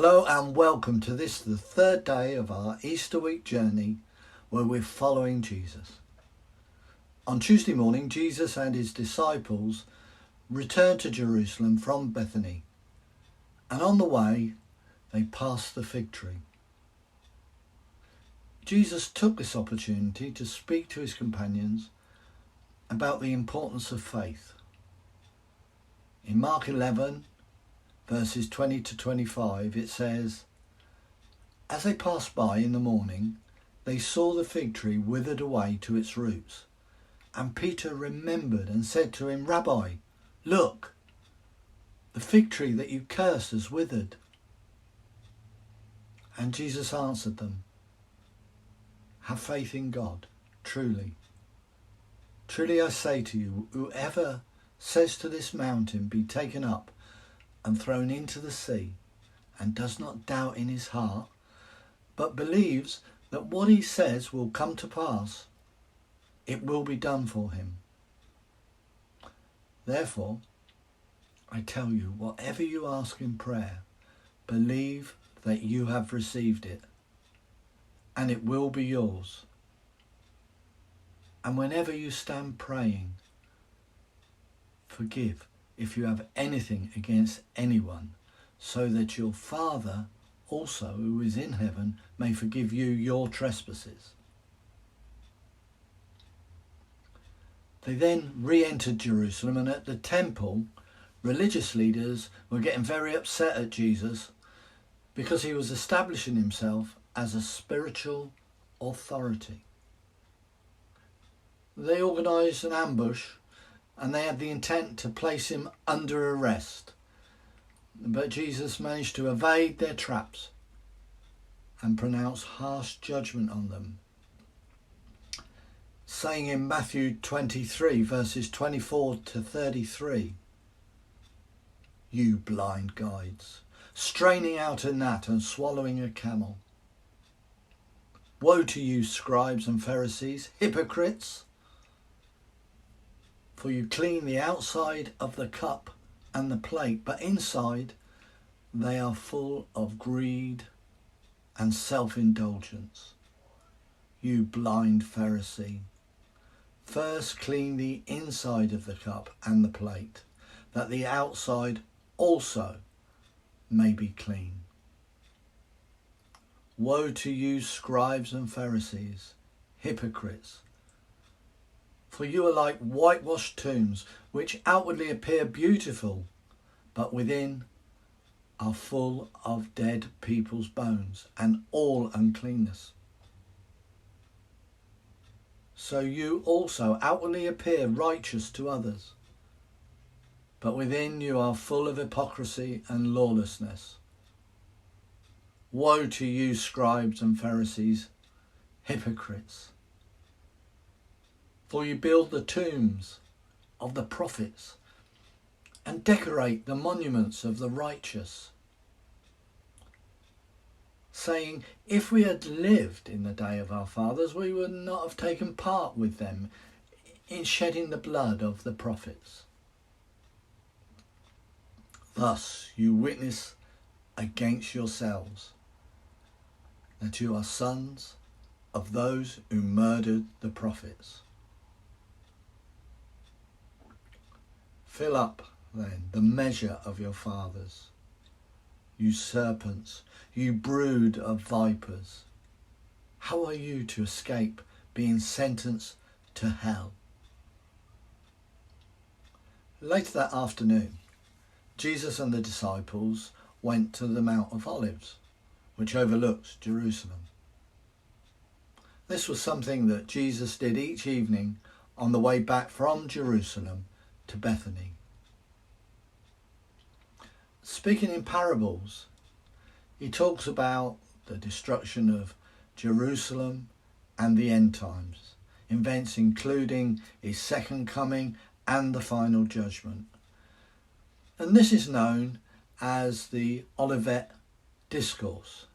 Hello and welcome to this, the third day of our Easter week journey where we're following Jesus. On Tuesday morning, Jesus and his disciples returned to Jerusalem from Bethany, and on the way they passed the fig tree. Jesus took this opportunity to speak to his companions about the importance of faith. In Mark 11, verses 20 to 25, it says, "As they passed by in the morning, they saw the fig tree withered away to its roots. And Peter remembered and said to him, 'Rabbi, look, the fig tree that you cursed has withered.' And Jesus answered them, 'Have faith in God, truly. Truly I say to you, whoever says to this mountain, be taken up and thrown into the sea, and does not doubt in his heart, but believes that what he says will come to pass, it will be done for him. Therefore, I tell you, whatever you ask in prayer, believe that you have received it, and it will be yours. And whenever you stand praying, forgive if you have anything against anyone, so that your Father also, who is in heaven, may forgive you your trespasses.' They then re-entered Jerusalem, and at the temple, religious leaders were getting very upset at Jesus because he was establishing himself as a spiritual authority. They organised an ambush and they had the intent to place him under arrest. But Jesus managed to evade their traps and pronounce harsh judgment on them, saying in Matthew 23, verses 24 to 33, "You blind guides, straining out a gnat and swallowing a camel. Woe to you, scribes and Pharisees, hypocrites! For you clean the outside of the cup and the plate, but inside they are full of greed and self-indulgence. You blind Pharisee, first clean the inside of the cup and the plate, that the outside also may be clean. Woe to you, scribes and Pharisees, hypocrites! For you are like whitewashed tombs, which outwardly appear beautiful, but within are full of dead people's bones and all uncleanness. So you also outwardly appear righteous to others, but within you are full of hypocrisy and lawlessness. Woe to you, scribes and Pharisees, hypocrites! For you build the tombs of the prophets and decorate the monuments of the righteous, saying, if we had lived in the day of our fathers, we would not have taken part with them in shedding the blood of the prophets. Thus you witness against yourselves that you are sons of those who murdered the prophets. Fill up, then, the measure of your fathers, you serpents, you brood of vipers. How are you to escape being sentenced to hell?" Later that afternoon, Jesus and the disciples went to the Mount of Olives, which overlooks Jerusalem. This was something that Jesus did each evening on the way back from Jerusalem to Bethany. Speaking in parables, he talks about the destruction of Jerusalem and the end times, events including his second coming and the final judgment. And this is known as the Olivet Discourse.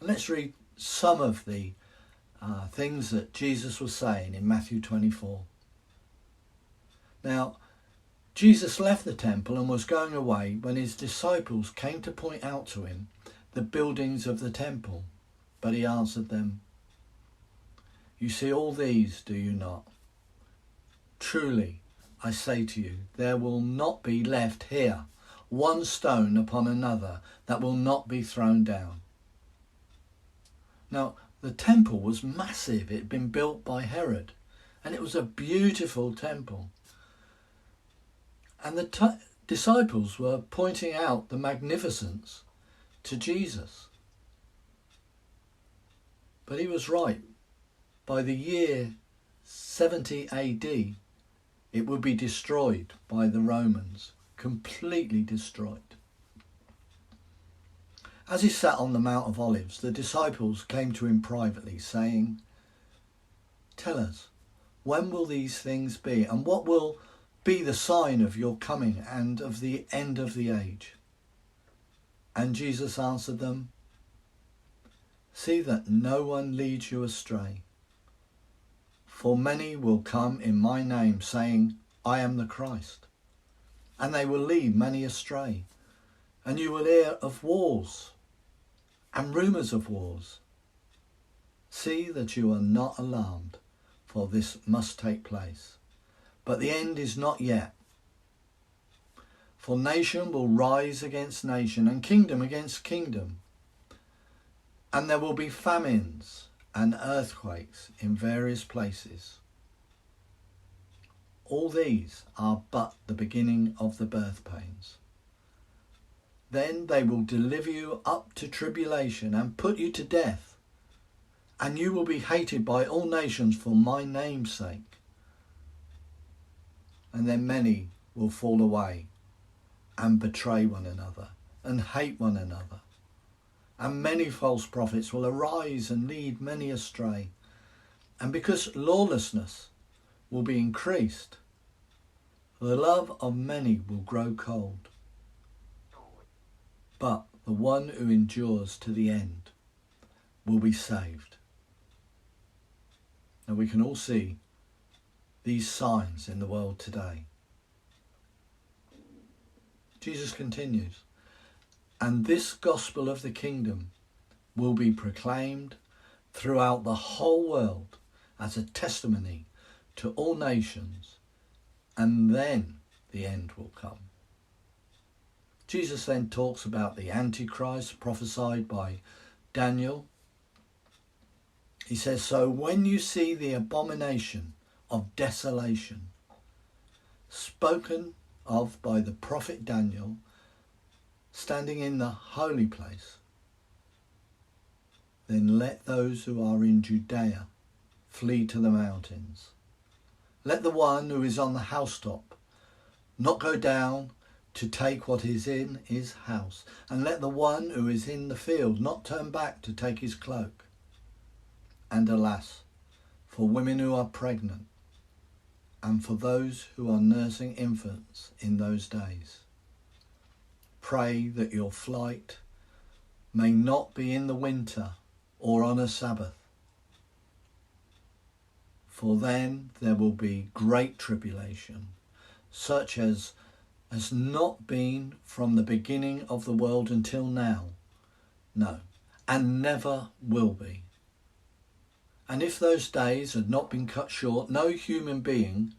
And let's read some of the things that Jesus was saying in Matthew 24. Now, Jesus left the temple and was going away when his disciples came to point out to him the buildings of the temple? But he answered them, you see all these, do you not? Truly, I say to you, there will not be left here one stone upon another that will not be thrown down. Now, the temple was massive. It had been built by Herod, and it was a beautiful temple. And the disciples were pointing out the magnificence to Jesus. But he was right. By the year 70 AD, it would be destroyed by the Romans, completely destroyed. As he sat on the Mount of Olives, the disciples came to him privately, saying, tell us, when will these things be, and what will be the sign of your coming and of the end of the age? And Jesus answered them, see that no one leads you astray. For many will come in my name, saying, I am the Christ. And they will lead many astray. And you will hear of wars and rumours of wars. See that you are not alarmed, for this must take place. But the end is not yet. For nation will rise against nation, and kingdom against kingdom. And there will be famines and earthquakes in various places. All these are but the beginning of the birth pains. Then they will deliver you up to tribulation and put you to death, and you will be hated by all nations for my name's sake. And then many will fall away and betray one another and hate one another. And many false prophets will arise and lead many astray. And because lawlessness will be increased, the love of many will grow cold. But the one who endures to the end will be saved. Now we can all see these signs in the world today. Jesus continues, and this gospel of the kingdom will be proclaimed throughout the whole world as a testimony to all nations, and then the end will come. Jesus then talks about the Antichrist prophesied by Daniel. He says, so when you see the abomination of desolation spoken of by the prophet Daniel standing in the holy place, then let those who are in Judea flee to the mountains. Let the one who is on the housetop not go down to take what is in his house, and let the one who is in the field not turn back to take his cloak. And alas, for women who are pregnant, and for those who are nursing infants in those days. Pray that your flight may not be in the winter or on a Sabbath, for then there will be great tribulation, such as has not been from the beginning of the world until now, no, and never will be. And if those days had not been cut short, no human being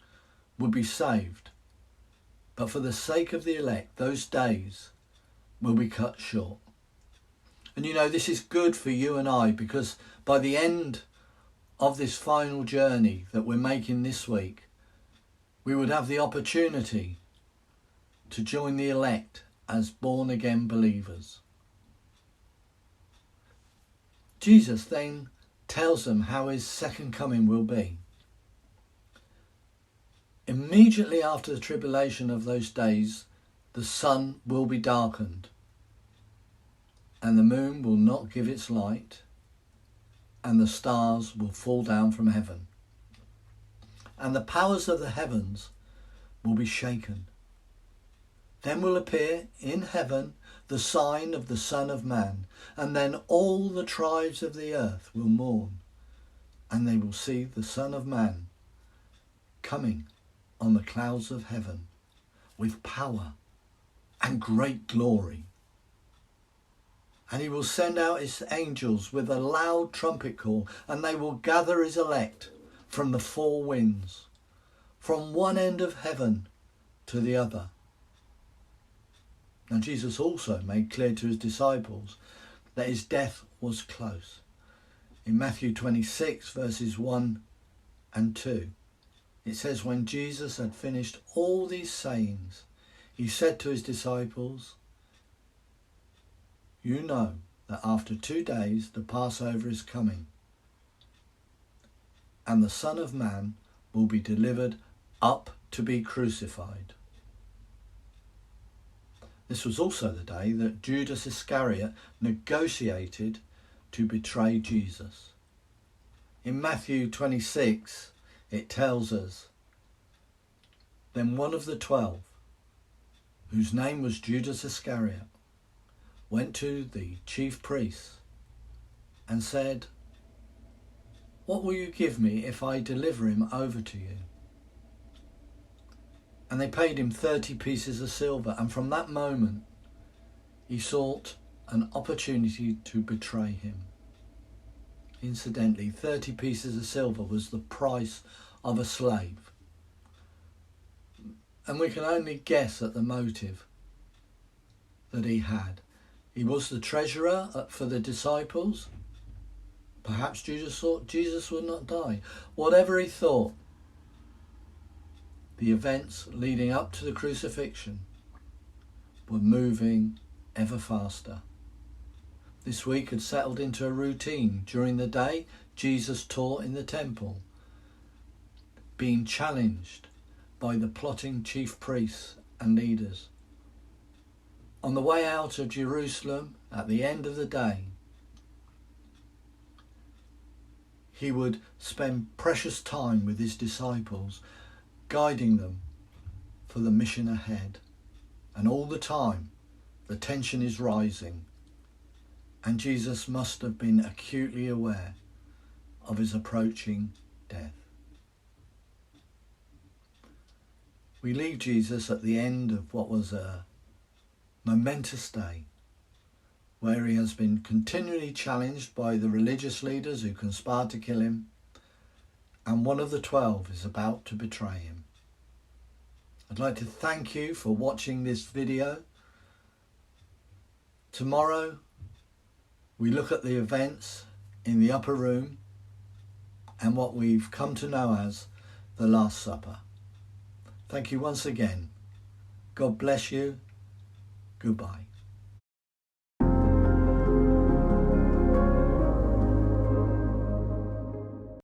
would be saved. But for the sake of the elect, those days will be cut short. And you know, this is good for you and I, because by the end of this final journey that we're making this week, we would have the opportunity to join the elect as born again believers. Jesus then tells them how his second coming will be. Immediately after the tribulation of those days, the sun will be darkened, and the moon will not give its light, and the stars will fall down from heaven, and the powers of the heavens will be shaken. Then will appear in heaven the sign of the Son of Man, and then all the tribes of the earth will mourn, and they will see the Son of Man coming on the clouds of heaven with power and great glory. And he will send out his angels with a loud trumpet call, and they will gather his elect from the four winds, from one end of heaven to the other. Now Jesus also made clear to his disciples that his death was close. In Matthew 26 verses 1 and 2, it says, when Jesus had finished all these sayings, he said to his disciples, you know that after 2 days the Passover is coming, and the Son of Man will be delivered up to be crucified. This was also the day that Judas Iscariot negotiated to betray Jesus. In Matthew 26, it tells us, then one of the 12, whose name was Judas Iscariot, went to the chief priests and said, what will you give me if I deliver him over to you? And they paid him 30 pieces of silver, and from that moment he sought an opportunity to betray him. Incidentally, 30 pieces of silver was the price of a slave. And we can only guess at the motive that he had. He was the treasurer for the disciples. Perhaps Judas thought Jesus would not die. Whatever he thought, the events leading up to the crucifixion were moving ever faster. This week had settled into a routine. During the day, Jesus taught in the temple, being challenged by the plotting chief priests and leaders. On the way out of Jerusalem, at the end of the day, he would spend precious time with his disciples, guiding them for the mission ahead. And all the time, the tension is rising. And Jesus must have been acutely aware of his approaching death. We leave Jesus at the end of what was a momentous day, where he has been continually challenged by the religious leaders who conspired to kill him, and one of the 12 is about to betray him. I'd like to thank you for watching this video. Tomorrow, we look at the events in the upper room and what we've come to know as the Last Supper. Thank you once again. God bless you. Goodbye.